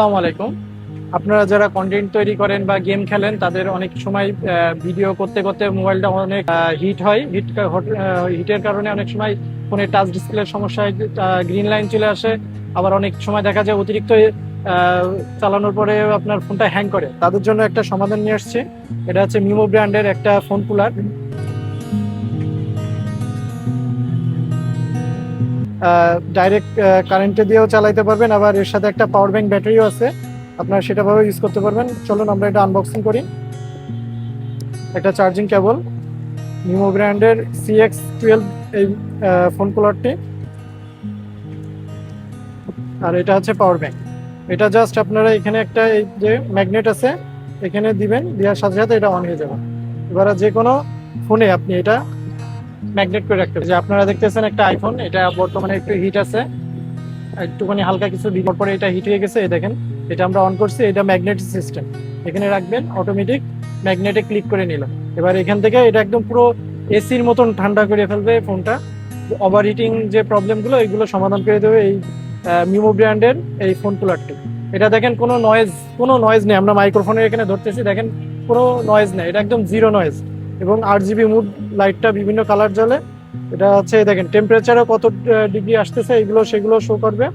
আসসালামু আলাইকুম। আপনারা যারা কন্টেন্ট তৈরি করেন বা গেম খেলেন তাদের অনেক সময় ভিডিও করতে করতে মোবাইলটা অনেক হিট হয়। হিটের কারণে অনেক সময় ফোনে টাচ ডিসপ্লের সমস্যা হয়, গ্রিন লাইন চলে আসে। আবার অনেক সময় দেখা যায় অতিরিক্ত চালানোর পরে আপনার ফোনটা হ্যাং করে। তাদের জন্য একটা সমাধান নিয়ে আসছে। এটা হচ্ছে মিমো ব্র্যান্ডের একটা ফোন কুলার। ডাইরেক্ট কারেন্টে দিয়েও চালাইতে পারবেন, আবার এর সাথে একটা পাওয়ার ব্যাংক ব্যাটারিও আছে, আপনারা সেটাভাবে ইউজ করতে পারবেন। চলুন আমরা এটা আনবক্সিং করি। একটা চার্জিং কেবল, নিমো ব্র্যান্ডের CX12 এই ফোন কুলারটি, আর এটা হচ্ছে পাওয়ার ব্যাংক। এটা জাস্ট আপনারা এখানে একটা এই যে ম্যাগনেট আছে, এখানে দিবেন, দেওয়ার সাথে সাথে এটা অন হয়ে যাবে। এবার যে কোনো ফোনে আপনি এটা ম্যাগনেট করে রাখতে হবে। যে আপনারা দেখতেছেন একটা আইফোন, এটা বর্তমানে একটু হিট আছে, একটুখানি হালকা কিছু দিবার পরে এটা হিট হয়ে গেছে। এই দেখেন, এটা আমরা অন করছি, এটা ম্যাগনেটিক সিস্টেম। এখানে রাখবেন, অটোমেটিক ম্যাগনেটে ক্লিক করে নিলাম। এবার এখান থেকে এটা একদম পুরো এসির মতন ঠান্ডা করে ফেলবে ফোনটা। ওভার হিটিং যে প্রবলেমগুলো, এগুলো সমাধান করে দেবে এই মিমো ব্র্যান্ডের এই ফোন কুলারটি। এটা দেখেন কোনো নয়েজ নেই। আমরা মাইক্রোফোনের এখানে ধরতেছি, দেখেন কোনো নয়েজ নেই, এটা একদম জিরো নয়েজ। এবং RGB মুড লাইটটা বিভিন্ন কালার জ্বলে। এটা হচ্ছে দেখেন টেম্পারেচারও কত ডিগ্রি আসতেছে, এগুলো সেগুলো শো করবে।